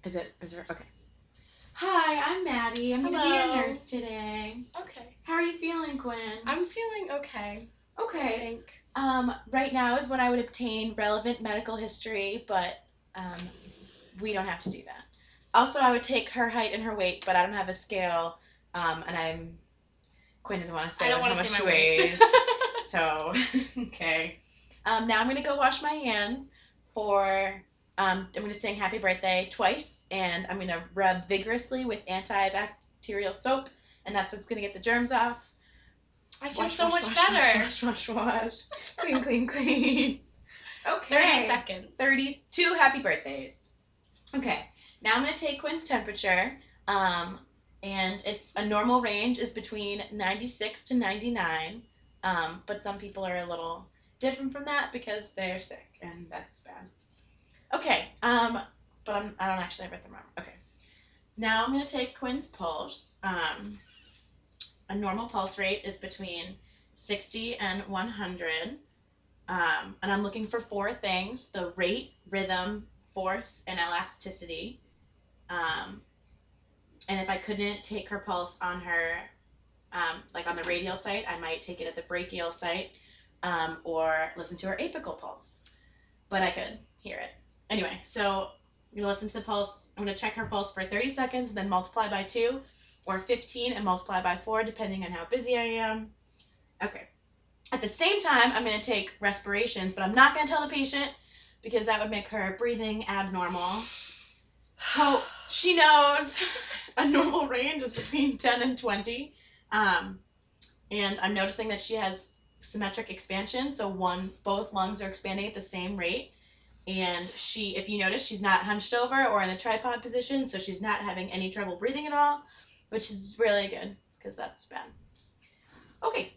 Is there? Okay. Hi, I'm Maddie. I'm going to be your nurse today. Okay. How are you feeling, Quinn? I'm feeling okay. Okay. I think. Right now is when I would obtain relevant medical history, but we don't have to do that. Also, I would take her height and her weight, but I don't have a scale, and Quinn doesn't want to say how much she weighs. So, okay. Now I'm going to go wash my hands I'm going to sing happy birthday twice, and I'm going to rub vigorously with antibacterial soap, and that's what's going to get the germs off. I feel so much better. Wash. Clean, clean, clean. Okay. 30 seconds. 32 happy birthdays. Okay. Now I'm going to take Quinn's temperature, and it's a normal range is between 96 to 99, but some people are a little different from that because they're sick, and that's bad. Okay, but I don't actually have a thermometer. Okay. Now I'm going to take Quinn's pulse. A normal pulse rate is between 60 and 100. And I'm looking for 4 things: the rate, rhythm, force, and elasticity. And if I couldn't take her pulse on her, like on the radial site, I might take it at the brachial site, or listen to her apical pulse. But I could hear it. Anyway, so I'm going to listen to the pulse. I'm going to check her pulse for 30 seconds, and then multiply by 2, or 15 and multiply by 4, depending on how busy I am. Okay. At the same time, I'm going to take respirations, but I'm not going to tell the patient because that would make her breathing abnormal. Oh, she knows a normal range is between 10 and 20. And I'm noticing that she has symmetric expansion, so both lungs are expanding at the same rate. And if you notice, she's not hunched over or in the tripod position, so she's not having any trouble breathing at all, which is really good because that's bad. Okay.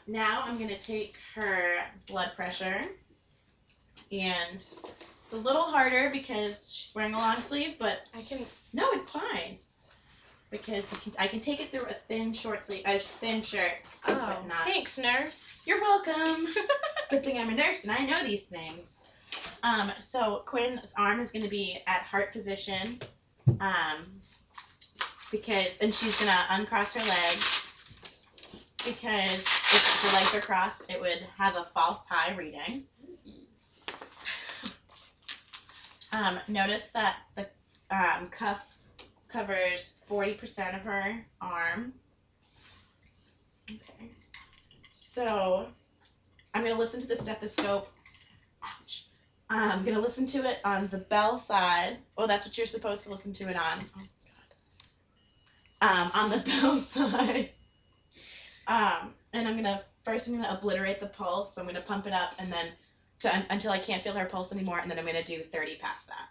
Now I'm going to take her blood pressure, and it's a little harder because she's wearing a long sleeve, but no, it's fine. Because I can take it through a thin shirt. Oh, thanks, nurse. You're welcome. Good thing I'm a nurse and I know these things. So Quinn's arm is going to be at heart position, and she's going to uncross her legs, because if her legs are crossed, it would have a false high reading. Notice that the cuff covers 40% of her arm. Okay. So I'm going to listen to the stethoscope. Ouch. I'm going to listen to it on the bell side. Oh, that's what you're supposed to listen to it on. Oh, God. On the bell side. And I'm going to obliterate the pulse. So I'm going to pump it up and then until I can't feel her pulse anymore, and then I'm going to do 30 past that.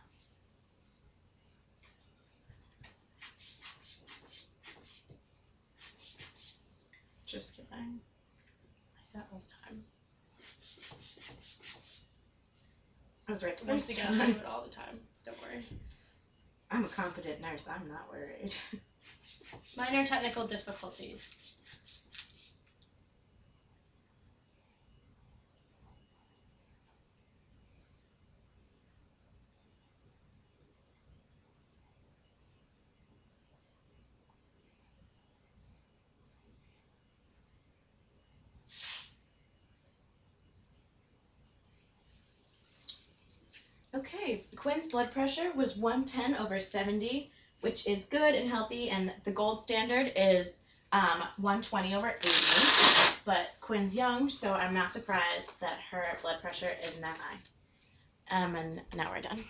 Just kidding. I do that all the time. I was right the first time. I do it all the time. Don't worry. I'm a competent nurse. I'm not worried. Minor technical difficulties. Okay, Quinn's blood pressure was 110/70, which is good and healthy, and the gold standard is 120/80. But Quinn's young, so I'm not surprised that her blood pressure isn't that high. And now we're done.